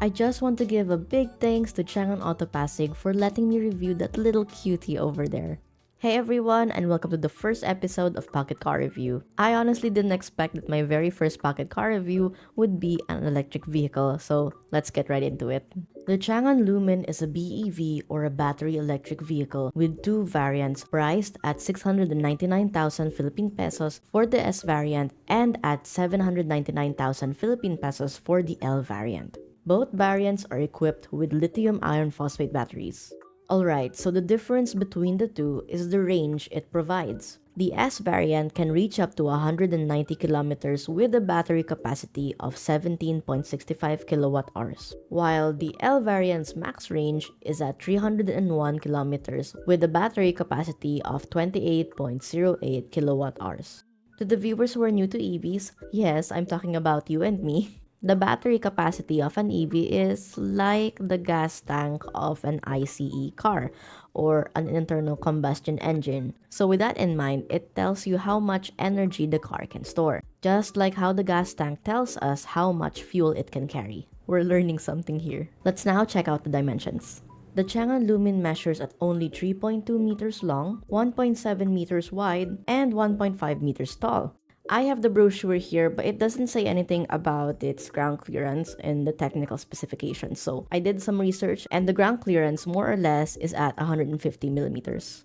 I just want to give a big thanks to Changan Autopassing for letting me review that little cutie over there. Hey everyone, and welcome to the first episode of Pocket Car Review. I honestly didn't expect that my very first Pocket Car Review would be an electric vehicle, so let's get right into it. The Changan LUMIN is a BEV or a battery electric vehicle with two variants priced at 699,000 Philippine pesos for the S variant and at 799,000 Philippine pesos for the L variant. Both variants are equipped with lithium iron phosphate batteries. Alright, so the difference between the two is the range it provides. The S variant can reach up to 190 kilometers with a battery capacity of 17.65 kilowatt hours, while the L variant's max range is at 301 kilometers with a battery capacity of 28.08 kilowatt hours. To the viewers who are new to EVs, yes, I'm talking about you and me. The battery capacity of an EV is like the gas tank of an ICE car or an internal combustion engine. So with that in mind, it tells you how much energy the car can store, just like how the gas tank tells us how much fuel it can carry. We're learning something here. Let's now check out the dimensions. The Changan LUMIN measures at only 3.2 meters long, 1.7 meters wide, and 1.5 meters tall. I have the brochure here, but it doesn't say anything about its ground clearance and the technical specifications. So I did some research, and the ground clearance more or less is at 150 millimeters.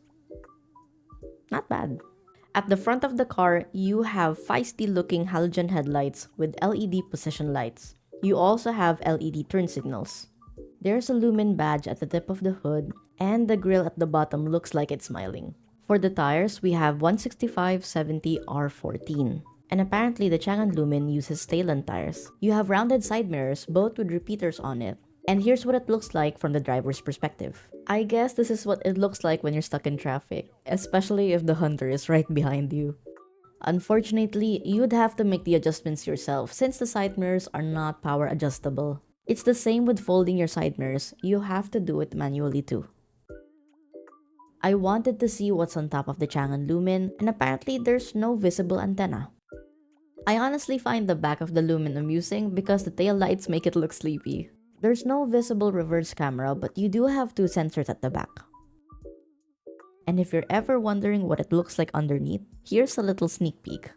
Not bad. At the front of the car, you have feisty looking halogen headlights with LED position lights. You also have LED turn signals. There's a LUMIN badge at the tip of the hood, and the grille at the bottom looks like it's smiling. For the tires, we have 165/70 R14. And apparently the Changan LUMIN uses Talon tires. You have rounded side mirrors, both with repeaters on it. And here's what it looks like from the driver's perspective. I guess this is what it looks like when you're stuck in traffic, especially if the hunter is right behind you. Unfortunately, you'd have to make the adjustments yourself since the side mirrors are not power adjustable. It's the same with folding your side mirrors, you have to do it manually too. I wanted to see what's on top of the Changan LUMIN, and apparently there's no visible antenna. I honestly find the back of the LUMIN amusing because the tail lights make it look sleepy. There's no visible reverse camera, but you do have two sensors at the back. And if you're ever wondering what it looks like underneath, here's a little sneak peek.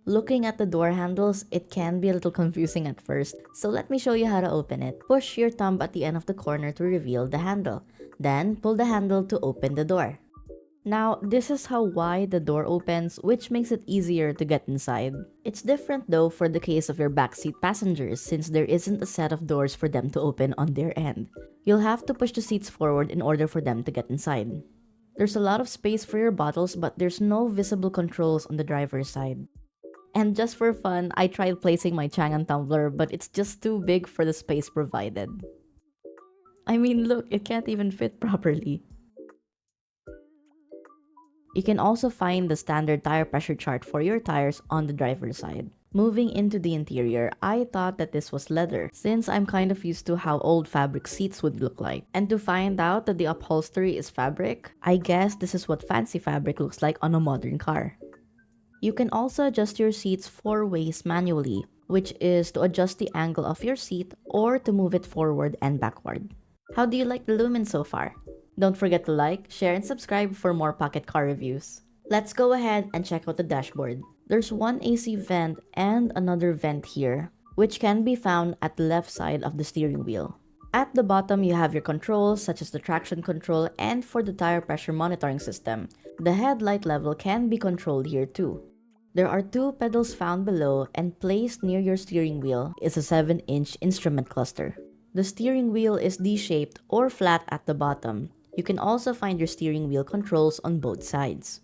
Looking at the door handles, it can be a little confusing at first, so let me show you how to open it. Push your thumb at the end of the corner to reveal the handle. Then, pull the handle to open the door. Now, this is how wide the door opens, which makes it easier to get inside. It's different though for the case of your backseat passengers since there isn't a set of doors for them to open on their end. You'll have to push the seats forward in order for them to get inside. There's a lot of space for your bottles, but there's no visible controls on the driver's side. And just for fun, I tried placing my Changan tumbler, but it's just too big for the space provided. I mean, look, it can't even fit properly. You can also find the standard tire pressure chart for your tires on the driver's side. Moving into the interior, I thought that this was leather, since I'm kind of used to how old fabric seats would look like. And to find out that the upholstery is fabric, I guess this is what fancy fabric looks like on a modern car. You can also adjust your seats 4 ways manually, which is to adjust the angle of your seat or to move it forward and backward. How do you like the LUMIN so far? Don't forget to like, share, and subscribe for more Pocket Car reviews. Let's go ahead and check out the dashboard. There's one AC vent and another vent here, which can be found at the left side of the steering wheel. At the bottom, you have your controls such as the traction control and for the tire pressure monitoring system. The headlight level can be controlled here too. There are 2 pedals found below, and placed near your steering wheel is a 7-inch instrument cluster. The steering wheel is D-shaped or flat at the bottom. You can also find your steering wheel controls on both sides.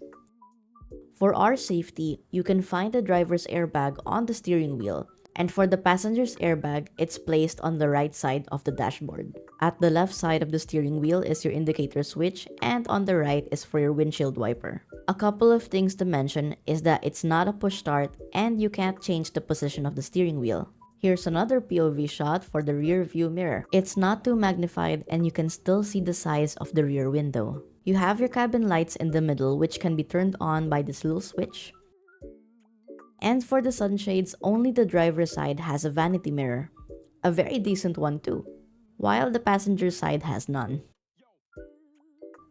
For our safety, you can find the driver's airbag on the steering wheel, and for the passenger's airbag, it's placed on the right side of the dashboard. At the left side of the steering wheel is your indicator switch, and on the right is for your windshield wiper. A couple of things to mention is that it's not a push start and you can't change the position of the steering wheel. Here's another POV shot for the rear view mirror. It's not too magnified and you can still see the size of the rear window. You have your cabin lights in the middle, which can be turned on by this little switch. And for the sunshades, only the driver's side has a vanity mirror. A very decent one too, while the passenger side has none.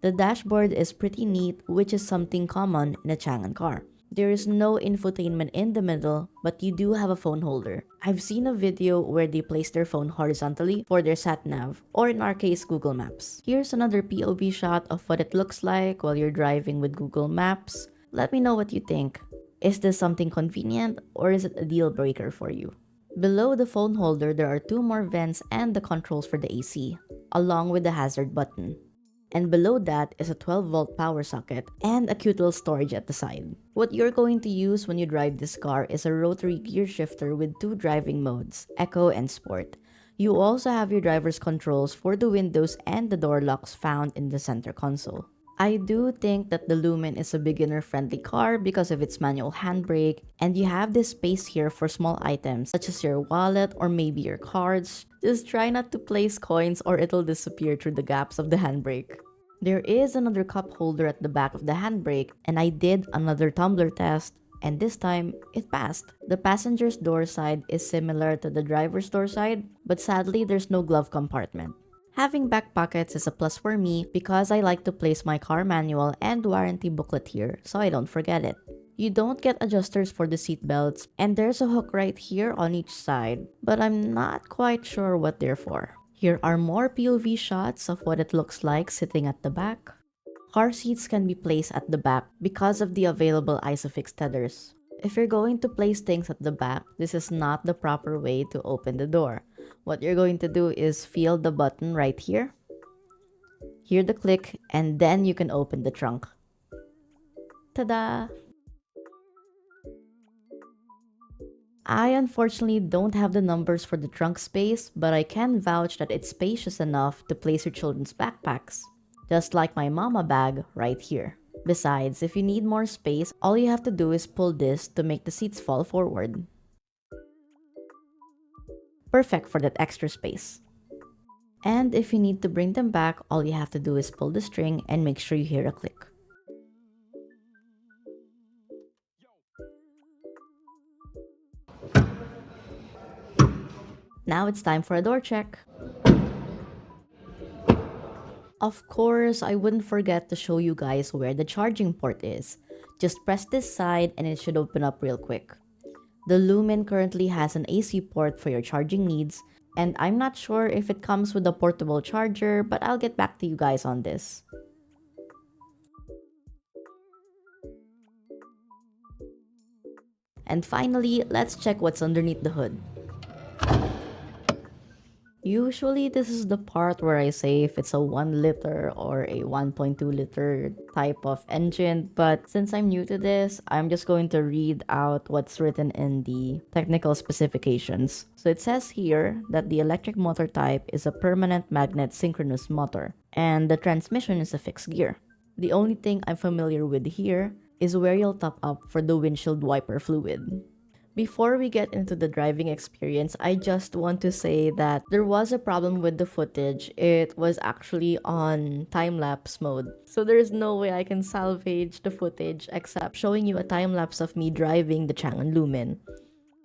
The dashboard is pretty neat, which is something common in a Changan car. There is no infotainment in the middle, but you do have a phone holder. I've seen a video where they place their phone horizontally for their sat-nav, or in our case, Google Maps. Here's another POV shot of what it looks like while you're driving with Google Maps. Let me know what you think. Is this something convenient, or is it a deal breaker for you? Below the phone holder, there are 2 more vents and the controls for the AC, along with the hazard button. And below that is a 12-volt power socket and a cute little storage at the side. What you're going to use when you drive this car is a rotary gear shifter with 2 driving modes, Eco and Sport. You also have your driver's controls for the windows and the door locks found in the center console. I do think that the LUMIN is a beginner-friendly car because of its manual handbrake, and you have this space here for small items such as your wallet or maybe your cards. Just try not to place coins or it'll disappear through the gaps of the handbrake. There is another cup holder at the back of the handbrake, and I did another tumbler test, and this time, it passed. The passenger's door side is similar to the driver's door side, but sadly there's no glove compartment. Having back pockets is a plus for me because I like to place my car manual and warranty booklet here so I don't forget it. You don't get adjusters for the seat belts, and there's a hook right here on each side, but I'm not quite sure what they're for. Here are more POV shots of what it looks like sitting at the back. Car seats can be placed at the back because of the available Isofix tethers. If you're going to place things at the back, this is not the proper way to open the door. What you're going to do is feel the button right here, hear the click, and then you can open the trunk. Ta-da! I unfortunately don't have the numbers for the trunk space, but I can vouch that it's spacious enough to place your children's backpacks, just like my mama bag right here. Besides, if you need more space, all you have to do is pull this to make the seats fall forward. Perfect for that extra space. And if you need to bring them back, all you have to do is pull the string and make sure you hear a click. Now it's time for a door check. Of course, I wouldn't forget to show you guys where the charging port is. Just press this side and it should open up real quick. The LUMIN currently has an AC port for your charging needs, and I'm not sure if it comes with a portable charger, but I'll get back to you guys on this. And finally, let's check what's underneath the hood. Usually, this is the part where I say if it's a 1 liter or a 1.2 liter type of engine, but since I'm new to this, I'm just going to read out what's written in the technical specifications. So it says here that the electric motor type is a permanent magnet synchronous motor, and the transmission is a fixed gear. The only thing I'm familiar with here is where you'll top up for the windshield wiper fluid. Before we get into the driving experience, I just want to say that there was a problem with the footage. It was actually on time-lapse mode. So there's no way I can salvage the footage except showing you a time-lapse of me driving the Changan LUMIN.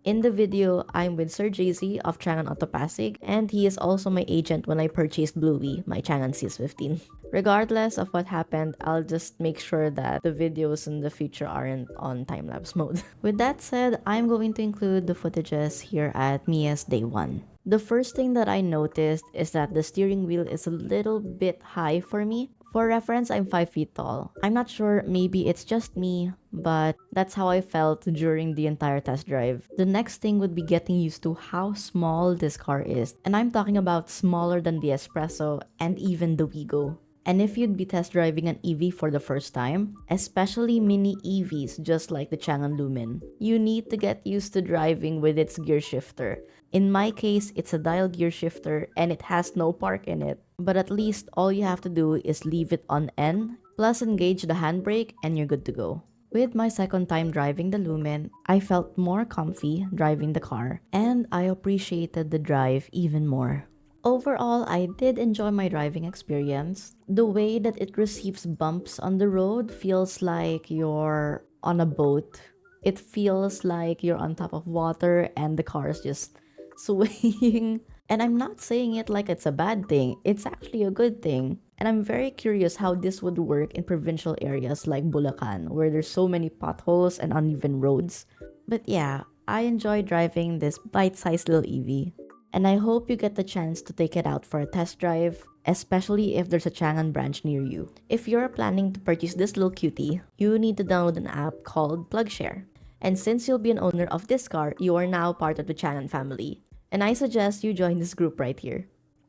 In the video, I'm with Sir Jay-Z of Changan Auto Pasig, and he is also my agent when I purchased Bluey, my Changan CS15. Regardless of what happened, I'll just make sure that the videos in the future aren't on time-lapse mode. With that said, I'm going to include the footages here at Mia's Day 1. The first thing that I noticed is that the steering wheel is a little bit high for me. For reference, I'm 5 feet tall. I'm not sure, maybe it's just me, but that's how I felt during the entire test drive. The next thing would be getting used to how small this car is. And I'm talking about smaller than the Espresso and even the Wigo. And if you'd be test driving an EV for the first time, especially mini EVs just like the Changan LUMIN, you need to get used to driving with its gear shifter. In my case, it's a dial gear shifter and it has no park in it. But at least all you have to do is leave it on N, plus engage the handbrake and you're good to go. With my second time driving the LUMIN, I felt more comfy driving the car and I appreciated the drive even more. Overall, I did enjoy my driving experience. The way that it receives bumps on the road feels like you're on a boat. It feels like you're on top of water and the car is just swaying. And I'm not saying it like it's a bad thing, it's actually a good thing. And I'm very curious how this would work in provincial areas like Bulacan, where there's so many potholes and uneven roads. But yeah, I enjoy driving this bite-sized little EV. And I hope you get the chance to take it out for a test drive, especially if there's a Changan branch near you. If you're planning to purchase this little cutie, you need to download an app called PlugShare. And since you'll be an owner of this car, you are now part of the Changan family. And I suggest you join this group right here.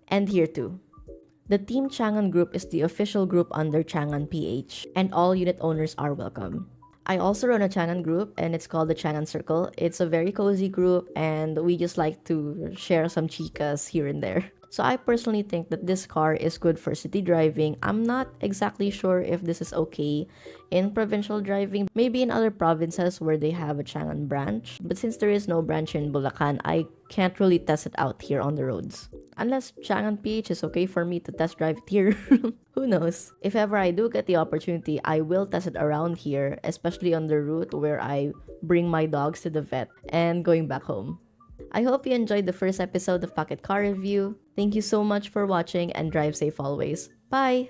And here too. The Team Changan group is the official group under Changan PH, and all unit owners are welcome. I also run a Changan group, and it's called the Changan Circle. It's a very cozy group, and we just like to share some chicas here and there. So I personally think that this car is good for city driving. I'm not exactly sure if this is okay in provincial driving, maybe in other provinces where they have a Changan branch. But since there is no branch in Bulacan, I can't really test it out here on the roads. Unless Changan PH is okay for me to test drive it here. Who knows? If ever I do get the opportunity, I will test it around here, especially on the route where I bring my dogs to the vet and going back home. I hope you enjoyed the first episode of Pocket Car Review. Thank you so much for watching and drive safe always. Bye!